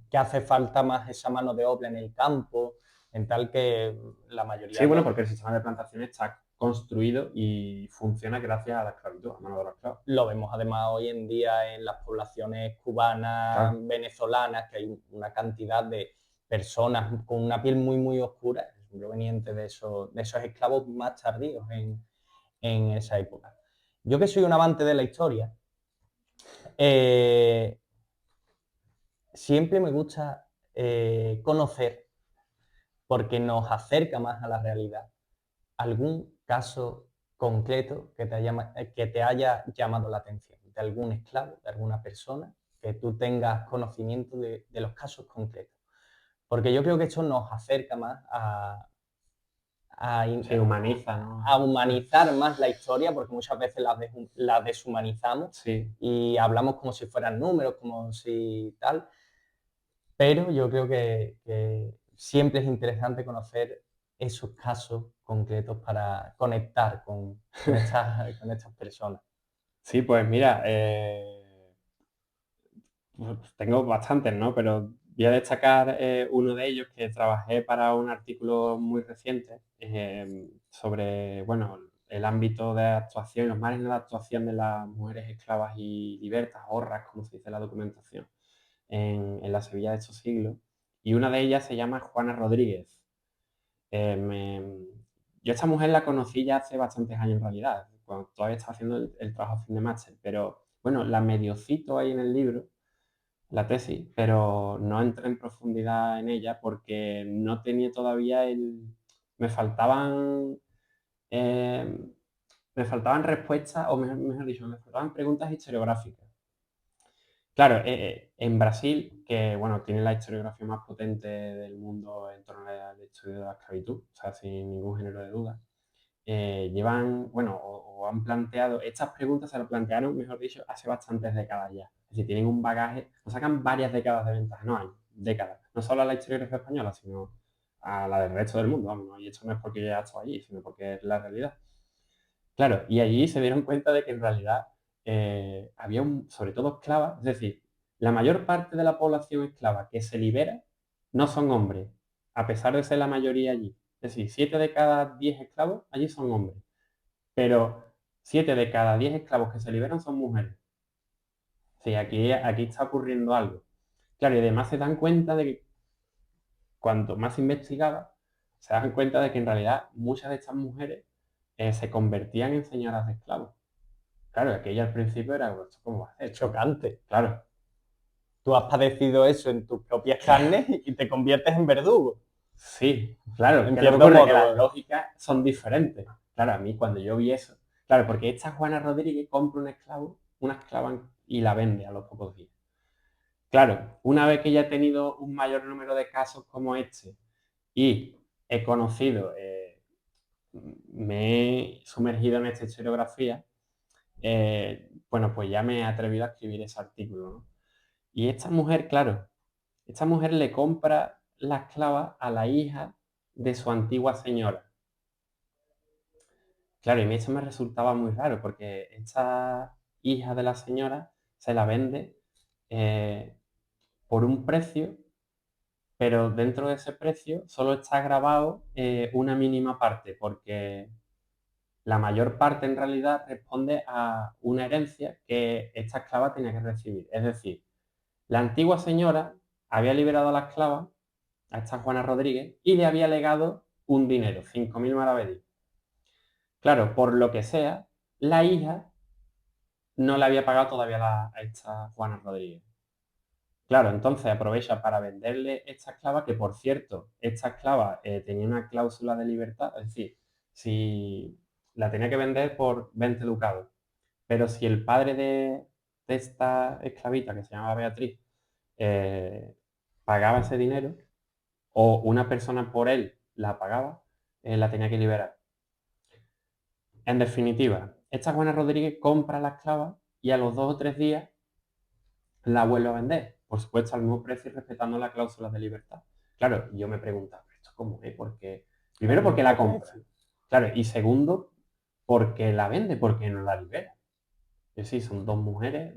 que hace falta más esa mano de obra en el campo, en tal que la sí, mayoría bueno, de, porque el sistema de plantación está construido y funciona gracias a la esclavitud, a mano de los esclavos. lo vemos además hoy en día en las poblaciones cubanas, Claro. venezolanas, que hay una cantidad de personas con una piel muy, muy oscura, provenientes de esos esclavos más tardíos en esa época. Yo que soy un amante de la historia, eh, siempre me gusta conocer, porque nos acerca más a la realidad, algún caso concreto que te haya llamado la atención, de algún esclavo, de alguna persona, que tú tengas conocimiento de los casos concretos. Porque yo creo que esto nos acerca más a, Se humaniza, ¿no? a humanizar más la historia, porque muchas veces la deshumanizamos Sí, y hablamos como si fueran números, como si tal, pero yo creo que siempre es interesante conocer esos casos concretos para conectar con estas personas. sí, pues mira, pues tengo bastantes, ¿no? Pero voy a destacar uno de ellos que trabajé para un artículo muy reciente sobre, bueno, el ámbito de actuación, los márgenes de actuación de las mujeres esclavas y libertas, horras, como se dice en la documentación, en la Sevilla de estos siglos. Y una de ellas se llama Juana Rodríguez. Eh, me- yo a esta mujer la conocí ya hace bastantes años en realidad, cuando todavía estaba haciendo el trabajo fin de máster, pero bueno, la medio cito ahí en el libro, la tesis, pero no entré en profundidad en ella porque no tenía todavía Me faltaban, eh, me faltaban respuestas, o mejor dicho, me faltaban preguntas historiográficas. Claro, en Brasil, que bueno, tiene la historiografía más potente del mundo en torno al estudio de la esclavitud, o sea, sin ningún género de duda, llevan, bueno, o han planteado, estas preguntas se las plantearon, mejor dicho, hace bastantes décadas ya. Es decir, tienen un bagaje, nos sacan varias décadas de ventaja, no años, décadas. No solo a la historiografía española, sino a la del resto del mundo, vamos, ¿no? Y esto no es porque yo haya estado allí, sino porque es la realidad. Claro, y allí se dieron cuenta de que en realidad había sobre todo esclavas, es decir, la mayor parte de la población esclava que se libera no son hombres, a pesar de ser la mayoría allí. Es decir, 7 de cada 10 esclavos allí son hombres, pero 7 de cada 10 esclavos que se liberan son mujeres. Sí, aquí está ocurriendo algo. Claro, y además se dan cuenta de que cuanto más se investigaba, se dan cuenta de que en realidad muchas de estas mujeres se convertían en señoras de esclavos. Claro, aquello al principio era, pues, ¿cómo va a ser esto? Chocante. Claro, Tú has padecido eso en tus propias carnes y te conviertes en verdugo, sí, claro. en ¿Qué es lo que cierto ocurre? Que las modo. lógicas son diferentes. Claro, a mí cuando yo vi eso, claro, porque esta Juana Rodríguez compra un esclavo, una esclava y la vende a los pocos días. Claro, una vez que ya he tenido un mayor número de casos como este y he conocido, me he sumergido en esta historiografía, bueno, pues ya me he atrevido a escribir ese artículo, ¿no? Y esta mujer, claro, esta mujer le compra la esclava a la hija de su antigua señora. Claro, y a mí eso me resultaba muy raro porque esta hija de la señora se la vende eh, por un precio, pero dentro de ese precio solo está grabado una mínima parte, porque la mayor parte en realidad responde a una herencia que esta esclava tenía que recibir. Es decir, la antigua señora había liberado a la esclava, a esta Juana Rodríguez, y le había legado un dinero, 5.000 maravedíes. Claro, por lo que sea, la hija no le había pagado todavía a esta Juana Rodríguez. Claro, entonces aprovecha para venderle esta esclava, que por cierto, esta esclava tenía una cláusula de libertad, es decir, si la tenía que vender por 20 ducados. Pero si el padre de esta esclavita, que se llamaba Beatriz, eh, pagaba ese dinero, o una persona por él la pagaba, la tenía que liberar. En definitiva, esta Juana Rodríguez compra la esclava y a los 2 o 3 días la vuelve a vender, por supuesto al mismo precio y respetando las cláusulas de libertad. Claro, yo me preguntaba, ¿pero esto cómo es? Porque, primero, porque la compra. Claro, y segundo, porque la vende, porque no la libera. Es decir, son dos mujeres,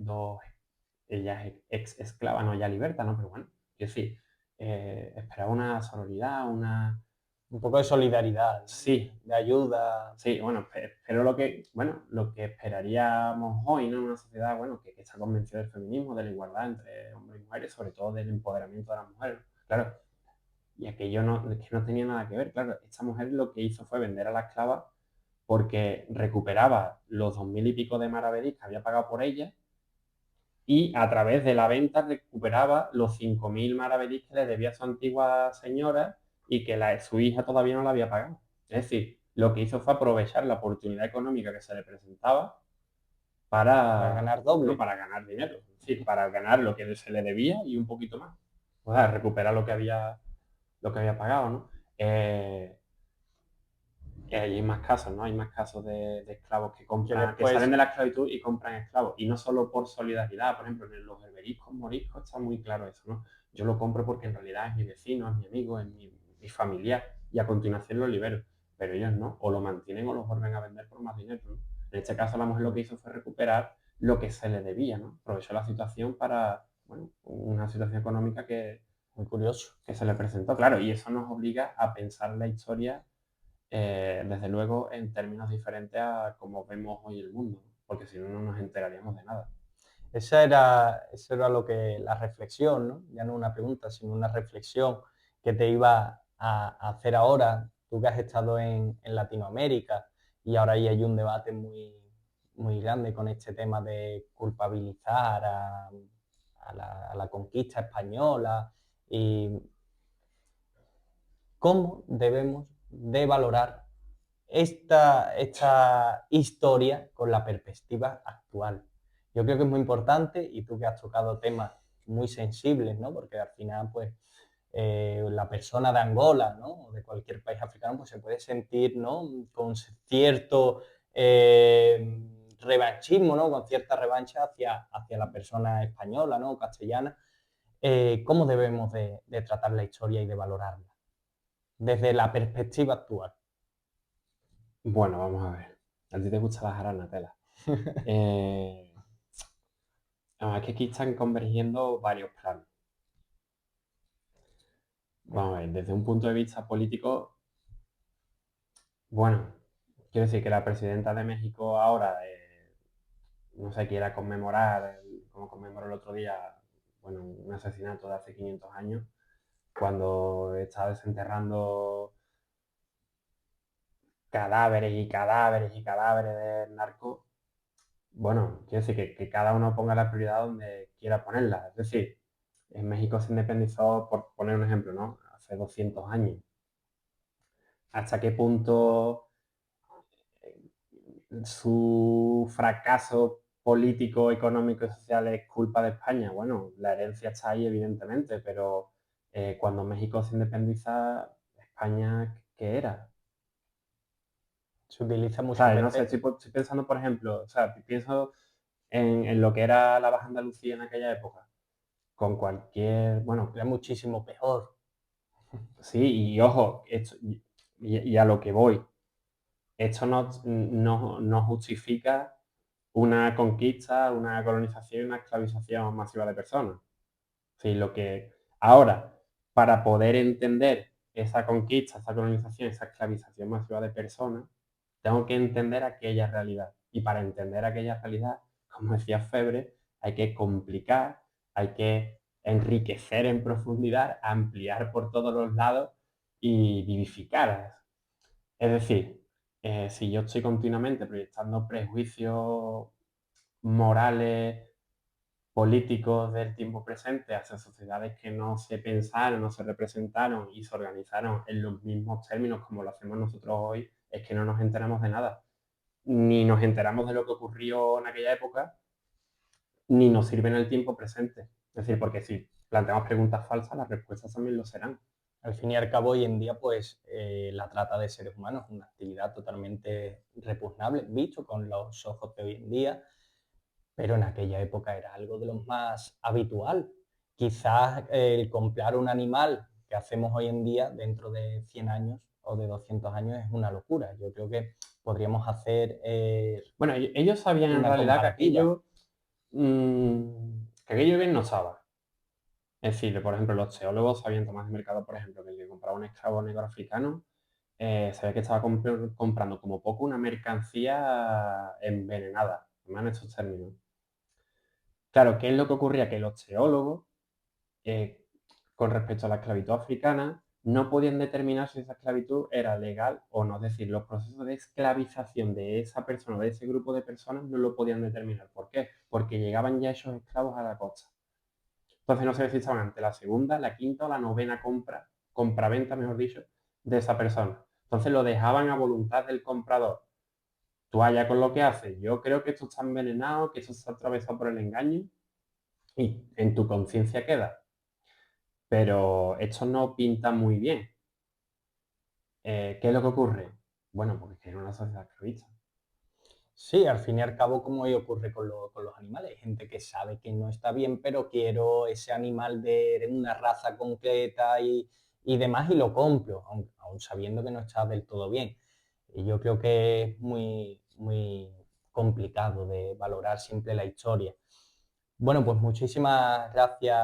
ella es ex esclava, no ya liberta, ¿no? Pero bueno, es decir, esperaba una sororidad, Un poco de solidaridad, ¿no? Sí, De ayuda. sí, bueno, pero lo que esperaríamos hoy, ¿no? En una sociedad, bueno, que está convencida del feminismo, de la igualdad entre hombres y mujeres, sobre todo del empoderamiento de las mujeres. Claro, y aquello no, es que no tenía nada que ver. Claro, esta mujer lo que hizo fue vender a la esclava porque recuperaba los 2000 y pico de maravedís que había pagado por ella y a través de la venta recuperaba los 5000 maravedís que le debía a su antigua señora y que su hija todavía no la había pagado. Es decir, lo que hizo fue aprovechar la oportunidad económica que se le presentaba Para para, ganar doble. no, para ganar dinero, es decir, para ganar lo que se le debía y un poquito más. O sea, recuperar lo que había pagado, ¿no? Hay más casos, ¿no? Hay más casos de esclavos que compran, que salen de la esclavitud y compran esclavos. Y no solo por solidaridad, por ejemplo, en los berberiscos, moriscos, está muy claro eso, ¿no? Yo lo compro porque en realidad es mi vecino, es mi amigo, es mi familiar, y a continuación lo libero. Pero ellos no, o lo mantienen o lo vuelven a vender por más dinero, ¿no? En este caso, la mujer lo que hizo fue recuperar lo que se le debía, ¿no? Aprovechó la situación para, bueno, una situación económica Muy curioso. que se le presentó, claro, y eso nos obliga a pensar la historia desde luego en términos diferentes a cómo vemos hoy el mundo, porque si no, no nos enteraríamos de nada. Eso era la reflexión, ¿no? Ya no una pregunta, sino una reflexión que te iba a hacer ahora, tú que has estado en Latinoamérica y ahora ahí hay un debate muy, muy grande con este tema de culpabilizar a la conquista española y cómo debemos de valorar esta historia con la perspectiva actual. Yo creo que es muy importante y tú que has tocado temas muy sensibles, ¿no? Porque al final, pues, la persona de Angola, ¿no? O de cualquier país africano, pues se puede sentir, ¿no? Con cierto revanchismo, ¿no? Con cierta revancha hacia la persona española, ¿no? O castellana. ¿Cómo debemos de tratar la historia y de valorarla desde la perspectiva actual? Bueno, vamos a ver. A ti te gusta la jarana, tela. Es que aquí están convergiendo varios planos. Vamos a ver, desde un punto de vista político, bueno, quiero decir que la presidenta de México ahora no se quiera conmemorar, como conmemoró el otro día, bueno, un asesinato de hace 500 años, cuando está desenterrando cadáveres y cadáveres y cadáveres de narco. Bueno, quiero decir que cada uno ponga la prioridad donde quiera ponerla. Es decir, en México se independizó, por poner un ejemplo, ¿no? Hace 200 años. ¿Hasta qué punto su fracaso político, económico y social es culpa de España? Bueno, la herencia está ahí, evidentemente, pero cuando México se independiza, ¿España qué era? Se utiliza O muchas sea, no sé, veces. estoy pensando, por ejemplo, o sea, pienso en lo que era la Baja Andalucía en aquella época, con cualquier, bueno, Era muchísimo peor. sí, y ojo, y a lo que voy, esto no justifica una conquista, una colonización y una esclavización masiva de personas. Sí, ahora, para poder entender esa conquista, esa colonización, esa esclavización masiva de personas, tengo que entender aquella realidad. Y para entender aquella realidad, como decía Febre, hay que complicar, hay que enriquecer en profundidad, ampliar por todos los lados y vivificar. Es decir, si yo estoy continuamente proyectando prejuicios morales, políticos del tiempo presente hacia sociedades que no se pensaron, no se representaron y se organizaron en los mismos términos como lo hacemos nosotros hoy, es que no nos enteramos de nada. ni nos enteramos de lo que ocurrió en aquella época, ni nos sirve en el tiempo presente. Es decir, porque si planteamos preguntas falsas, las respuestas también lo serán. Al fin y al cabo, hoy en día, pues la trata de seres humanos es una actividad totalmente repugnable, visto con los ojos de hoy en día, pero en aquella época era algo de lo más habitual. Quizás el comprar un animal que hacemos hoy en día, dentro de 100 años o de 200 años, es una locura. Yo creo que podríamos hacer Bueno, ellos sabían en una realidad comparativa. que aquello bien no estaba. Es decir, por ejemplo, los teólogos sabían tomar de mercado, por ejemplo, que el que compraba un esclavo negro africano sabía que estaba comprando como poco una mercancía envenenada, además en estos términos. Claro, ¿qué es lo que ocurría? Que los teólogos, eh, con respecto a la esclavitud africana, no podían determinar si esa esclavitud era legal o no. Es decir, los procesos de esclavización de esa persona o de ese grupo de personas no lo podían determinar. ¿Por qué? Porque llegaban ya esos esclavos a la costa. Entonces no sé si estaban ante la segunda, la quinta o la novena compraventa, mejor dicho, de esa persona. Entonces lo dejaban a voluntad del comprador. Tú allá con lo que haces. Yo creo que esto está envenenado, que esto está atravesado por el engaño y en tu conciencia queda. Pero esto no pinta muy bien. ¿Qué es lo que ocurre? Bueno, porque es que era una sociedad esclavista. Sí, al fin y al cabo, como hoy ocurre con los animales. Hay gente que sabe que no está bien, pero quiero ese animal de una raza concreta y demás y lo compro, aun sabiendo que no está del todo bien. Y yo creo que es muy, muy complicado de valorar siempre la historia. Bueno, pues muchísimas gracias,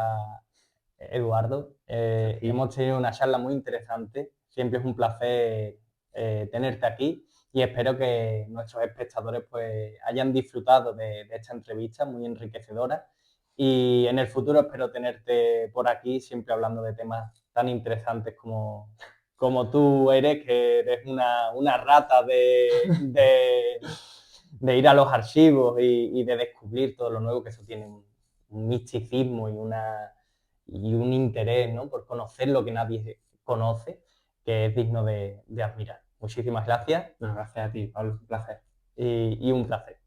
Eduardo. A ti, Hemos tenido una charla muy interesante. Siempre es un placer tenerte aquí y espero que nuestros espectadores pues, hayan disfrutado de esta entrevista muy enriquecedora. Y en el futuro espero tenerte por aquí, siempre hablando de temas tan interesantes como tú eres, que eres una rata de ir a los archivos y de descubrir todo lo nuevo, que eso tiene un misticismo y un interés, ¿no?, por conocer lo que nadie conoce, que es digno de admirar. Muchísimas gracias no, gracias a ti, Pablo, un placer. y un placer.